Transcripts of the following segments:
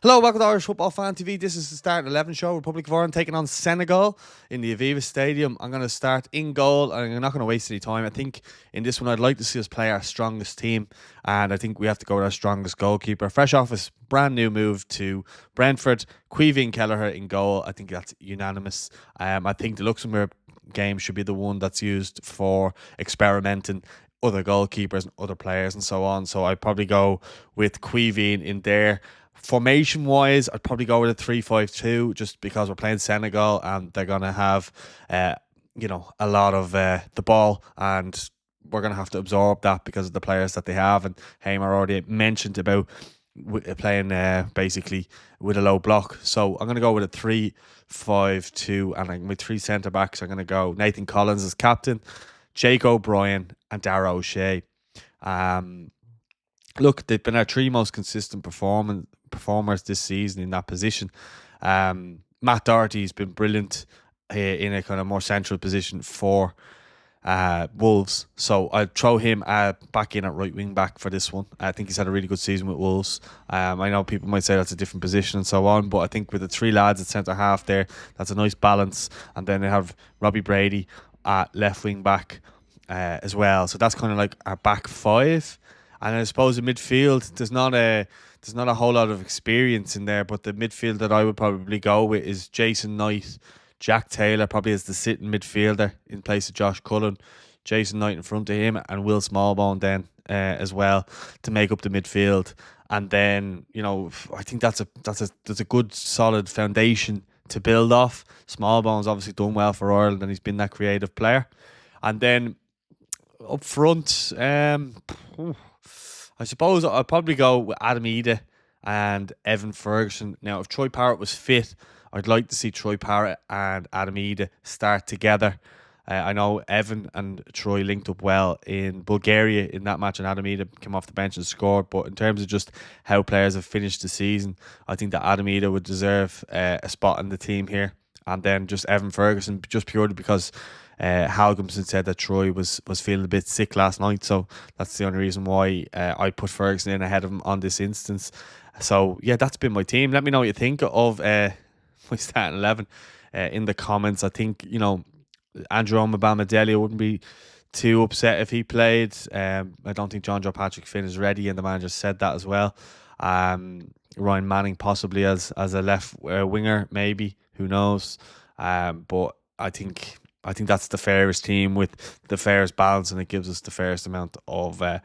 Hello, welcome to Irish Football Fan TV. This is the Starting 11 show. Republic of Ireland taking on Senegal in the Aviva Stadium. I'm going to start in goal, and I'm not going to waste any time. I think in this one, I'd like to see us play our strongest team, and I think we have to go with our strongest goalkeeper. Fresh off his brand new move to Brentford, Caoimhín Kelleher in goal. I think that's unanimous. I think the Luxembourg game should be the one that's used for experimenting other goalkeepers and other players and so on. So I'd probably go with Caoimhín in there. Formation wise, I'd probably go with a 3-5-2 just because we're playing Senegal and they're going to have, a lot of the ball, and we're going to have to absorb that because of the players that they have. And Hamer already mentioned about playing basically with a low block. So I'm going to go with a 3-5-2, and with three centre backs, I'm going to go Nathan Collins as captain, Jake O'Brien, and Dara O'Shea. Look, they've been our three most consistent performers this season in that position. Matt Doherty's been brilliant in a kind of more central position for Wolves, so I'd throw him back in at right wing back for this one. I think he's had a really good season with Wolves. I know people might say that's a different position and so on, but I think with the three lads at centre half there, that's a nice balance. And then they have Robbie Brady at left wing back as well. So that's kind of like our back five. And I suppose in midfield, there's not a whole lot of experience in there, but the midfield that I would probably go with is Jason Knight, Jack Taylor probably as the sitting midfielder in place of Josh Cullen, Jason Knight in front of him, and Will Smallbone then as well to make up the midfield. And then I think that's a good solid foundation to build off. Smallbone's obviously done well for Ireland, and he's been that creative player. And then up front, I suppose I'll probably go with Adam Idah and Evan Ferguson. Now, if Troy Parrott was fit, I'd like to see Troy Parrott and Adam Idah start together. I know Evan and Troy linked up well in Bulgaria in that match, and Adam Idah came off the bench and scored. But in terms of just how players have finished the season, I think that Adam Idah would deserve a spot in the team here. And then just Evan Ferguson, just purely because Halgumson said that Troy was feeling a bit sick last night, so that's the only reason why I put Ferguson in ahead of him on this instance. So yeah, that's been my team. Let me know what you think of my starting 11 in the comments. I think Andrew Omobamidele wouldn't be too upset if he played. I don't think John Joe Patrick Finn is ready, and the manager said that as well. Ryan Manning possibly as a left winger, maybe, who knows. But I think that's the fairest team with the fairest balance, and it gives us the fairest amount of a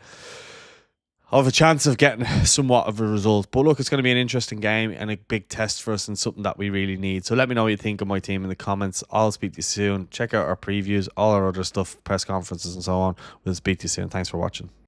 chance of getting somewhat of a result. But look, it's going to be an interesting game and a big test for us, and something that we really need. So let me know what you think of my team in the comments. I'll speak to you soon. Check out our previews, all our other stuff, press conferences and so on. We'll speak to you soon. Thanks for watching.